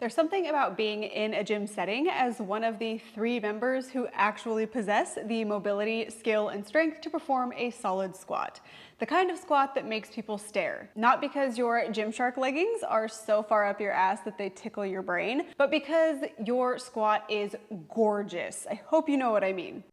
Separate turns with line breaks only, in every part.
There's something about being in a gym setting as one of the 3 members who actually possess the mobility, skill, and strength to perform a solid squat. The kind of squat that makes people stare. Not because your Gymshark leggings are so far up your ass that they tickle your brain, but because your squat is gorgeous. I hope you know what I mean.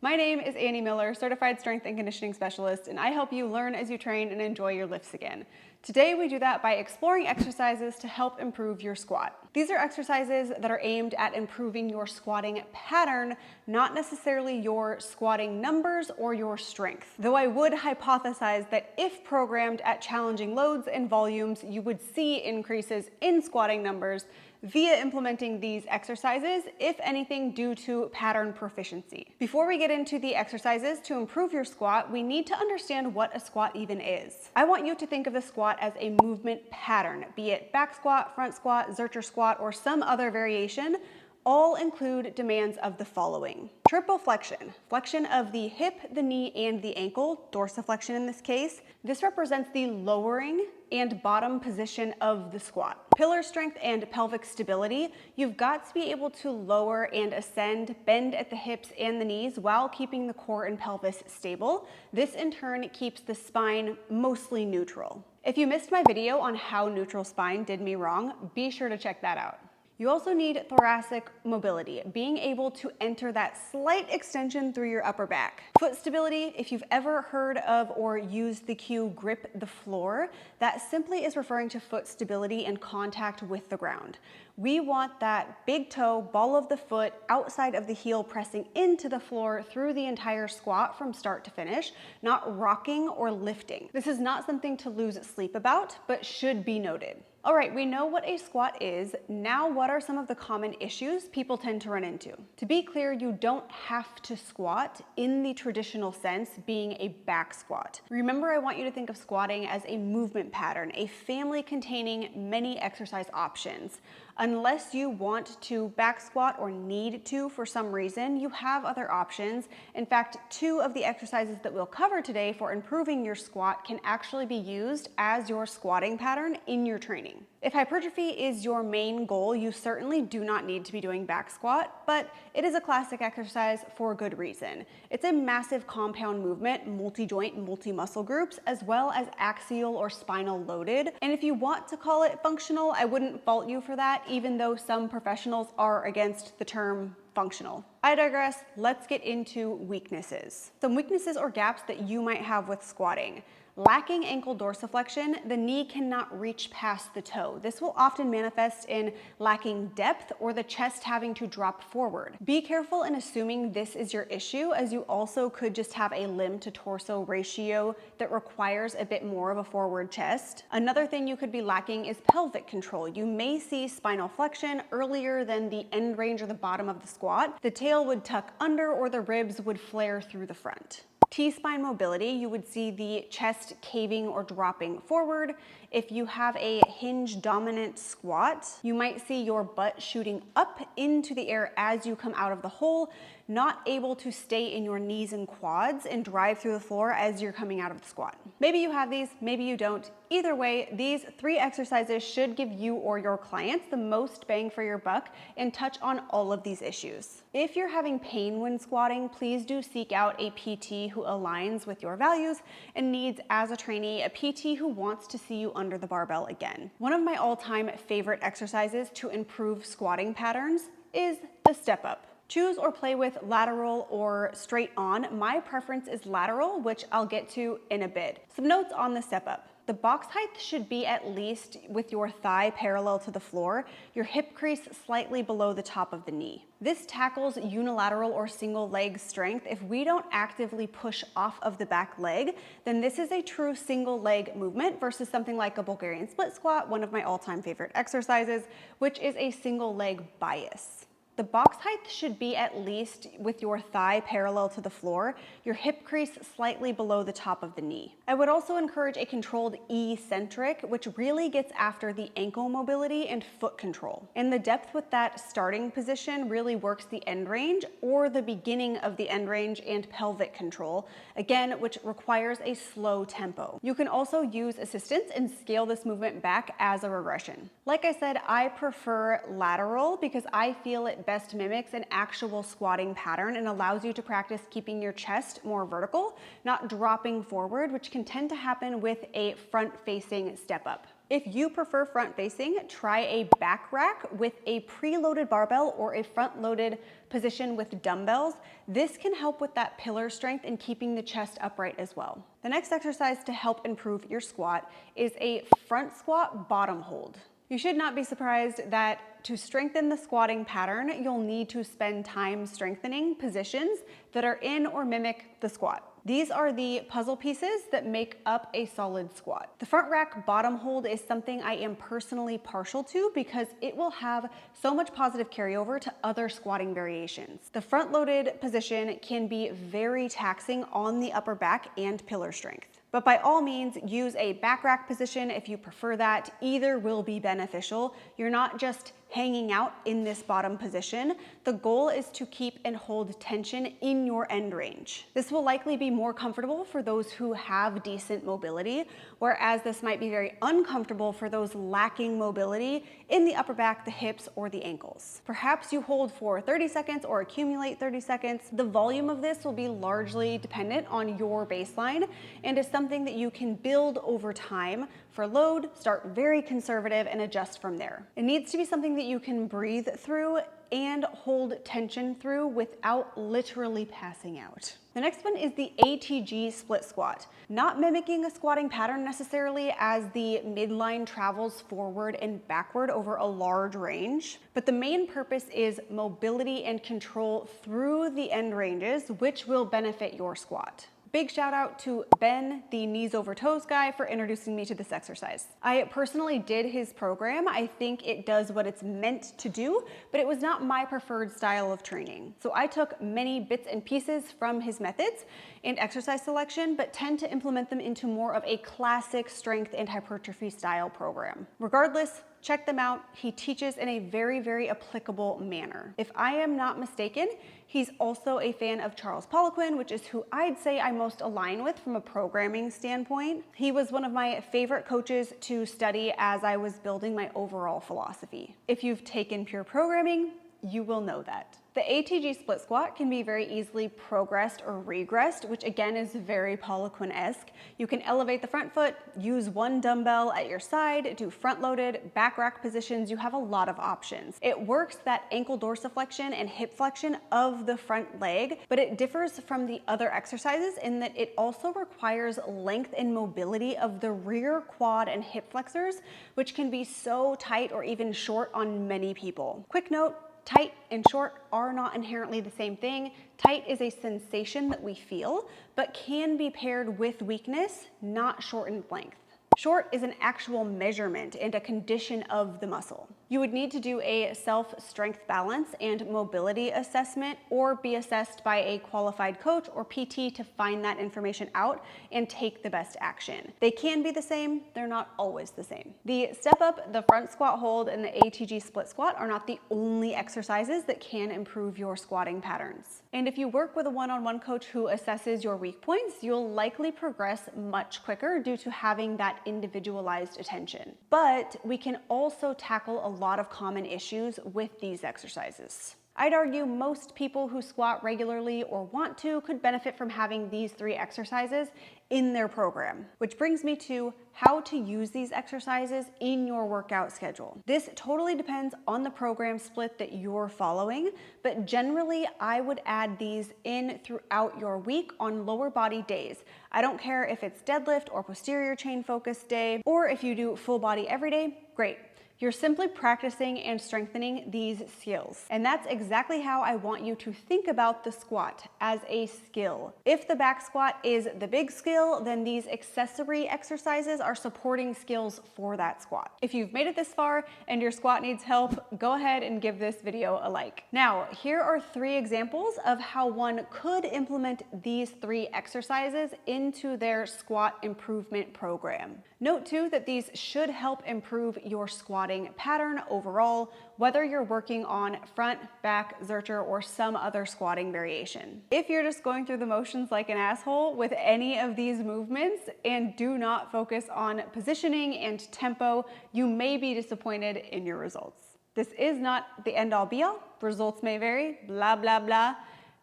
My name is Annie Miller, Certified Strength and Conditioning Specialist, and I help you learn as you train and enjoy your lifts again. Today we do that by exploring exercises to help improve your squat. These are exercises that are aimed at improving your squatting pattern, not necessarily your squatting numbers or your strength. Though I would hypothesize that if programmed at challenging loads and volumes, you would see increases in squatting numbers via implementing these exercises, if anything, due to pattern proficiency. Before we get into the exercises to improve your squat, we need to understand what a squat even is. I want you to think of the squat as a movement pattern, be it back squat, front squat, Zercher squat, or some other variation. All include demands of the following. Triple flexion, flexion of the hip, the knee, and the ankle, dorsiflexion in this case. This represents the lowering and bottom position of the squat. Pillar strength and pelvic stability. You've got to be able to lower and ascend, bend at the hips and the knees while keeping the core and pelvis stable. This in turn keeps the spine mostly neutral. If you missed my video on how neutral spine did me wrong, be sure to check that out. You also need thoracic mobility, being able to enter that slight extension through your upper back. Foot stability, if you've ever heard of or used the cue grip the floor, that simply is referring to foot stability and contact with the ground. We want that big toe, ball of the foot, outside of the heel pressing into the floor through the entire squat from start to finish, not rocking or lifting. This is not something to lose sleep about, but should be noted. All right, we know what a squat is. Now, what are some of the common issues people tend to run into? To be clear, you don't have to squat in the traditional sense, being a back squat. Remember, I want you to think of squatting as a movement pattern, a family containing many exercise options. Unless you want to back squat or need to for some reason, you have other options. In fact, 2 of the exercises that we'll cover today for improving your squat can actually be used as your squatting pattern in your training. If hypertrophy is your main goal, you certainly do not need to be doing back squat, but it is a classic exercise for a good reason. It's a massive compound movement, multi-joint, multi-muscle groups, as well as axial or spinal loaded. And if you want to call it functional, I wouldn't fault you for that, even though some professionals are against the term functional. I digress. Let's get into weaknesses. Some weaknesses or gaps that you might have with squatting. Lacking ankle dorsiflexion, the knee cannot reach past the toe. This will often manifest in lacking depth or the chest having to drop forward. Be careful in assuming this is your issue, as you also could just have a limb to torso ratio that requires a bit more of a forward chest. Another thing you could be lacking is pelvic control. You may see spinal flexion earlier than the end range or the bottom of the squat. The tail would tuck under or the ribs would flare through the front. T-spine mobility, you would see the chest caving or dropping forward. If you have a hinge dominant squat, you might see your butt shooting up into the air as you come out of the hole, not able to stay in your knees and quads and drive through the floor as you're coming out of the squat. Maybe you have these, maybe you don't. Either way, these 3 exercises should give you or your clients the most bang for your buck and touch on all of these issues. If you're having pain when squatting, please do seek out a PT who aligns with your values and needs as a trainee, a PT who wants to see you under the barbell again. One of my all-time favorite exercises to improve squatting patterns is the step up. Choose or play with lateral or straight on. My preference is lateral, which I'll get to in a bit. Some notes on the step up. The box height should be at least with your thigh parallel to the floor, your hip crease slightly below the top of the knee. This tackles unilateral or single leg strength. If we don't actively push off of the back leg, then this is a true single leg movement versus something like a Bulgarian split squat, one of my all-time favorite exercises, which is a single leg bias. The box height should be at least with your thigh parallel to the floor, your hip crease slightly below the top of the knee. I would also encourage a controlled eccentric, which really gets after the ankle mobility and foot control. And the depth with that starting position really works the end range or the beginning of the end range and pelvic control, again, which requires a slow tempo. You can also use assistance and scale this movement back as a regression. Like I said, I prefer lateral because I feel it best mimics an actual squatting pattern and allows you to practice keeping your chest more vertical, not dropping forward, which can tend to happen with a front-facing step up. If you prefer front-facing, try a back rack with a preloaded barbell or a front-loaded position with dumbbells. This can help with that pillar strength and keeping the chest upright as well. The next exercise to help improve your squat is a front squat bottom hold. You should not be surprised that to strengthen the squatting pattern, you'll need to spend time strengthening positions that are in or mimic the squat. These are the puzzle pieces that make up a solid squat. The front rack bottom hold is something I am personally partial to because it will have so much positive carryover to other squatting variations. The front loaded position can be very taxing on the upper back and pillar strength. But by all means, use a back rack position if you prefer that. Either will be beneficial. You're not just hanging out in this bottom position. The goal is to keep and hold tension in your end range. This will likely be more comfortable for those who have decent mobility, whereas this might be very uncomfortable for those lacking mobility in the upper back, the hips, or the ankles. Perhaps you hold for 30 seconds or accumulate 30 seconds. The volume of this will be largely dependent on your baseline and is something that you can build over time. For load, start very conservative and adjust from there. It needs to be something that you can breathe through and hold tension through without literally passing out. The next one is the ATG Split Squat. Not mimicking a squatting pattern necessarily as the midline travels forward and backward over a large range, but the main purpose is mobility and control through the end ranges, which will benefit your squat. Big shout out to Ben, the knees over toes guy, for introducing me to this exercise. I personally did his program. I think it does what it's meant to do, but it was not my preferred style of training. So I took many bits and pieces from his methods and exercise selection, but tend to implement them into more of a classic strength and hypertrophy style program. Regardless, check them out. He teaches in a very, very applicable manner. If I am not mistaken, he's also a fan of Charles Poliquin, which is who I'd say I most align with from a programming standpoint. He was one of my favorite coaches to study as I was building my overall philosophy. If you've taken pure programming, you will know that. The ATG split squat can be very easily progressed or regressed, which again is very Poliquin-esque. You can elevate the front foot, use one dumbbell at your side, do front loaded, back rack positions. You have a lot of options. It works that ankle dorsiflexion and hip flexion of the front leg, but it differs from the other exercises in that it also requires length and mobility of the rear quad and hip flexors, which can be so tight or even short on many people. Quick note, tight and short are not inherently the same thing. Tight is a sensation that we feel, but can be paired with weakness, not shortened length. Short is an actual measurement and a condition of the muscle. You would need to do a self-strength balance and mobility assessment or be assessed by a qualified coach or PT to find that information out and take the best action. They can be the same, they're not always the same. The step up, the front squat hold, and the ATG split squat are not the only exercises that can improve your squatting patterns. And if you work with a one-on-one coach who assesses your weak points, you'll likely progress much quicker due to having that individualized attention. But we can also tackle a lot of common issues with these exercises. I'd argue most people who squat regularly or want to could benefit from having these 3 exercises in their program, which brings me to how to use these exercises in your workout schedule. This totally depends on the program split that you're following, but generally I would add these in throughout your week on lower body days. I don't care if it's deadlift or posterior chain focus day, or if you do full body every day, great. You're simply practicing and strengthening these skills. And that's exactly how I want you to think about the squat, as a skill. If the back squat is the big skill, then these accessory exercises are supporting skills for that squat. If you've made it this far and your squat needs help, go ahead and give this video a like. Now, here are 3 examples of how one could implement these 3 exercises into their squat improvement program. Note too that these should help improve your squatting pattern overall, whether you're working on front, back, zercher, or some other squatting variation. If you're just going through the motions like an asshole with any of these movements and do not focus on positioning and tempo, you may be disappointed in your results. This is not the end all be all. Results may vary, blah, blah, blah.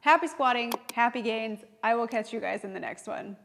Happy squatting, happy gains. I will catch you guys in the next one.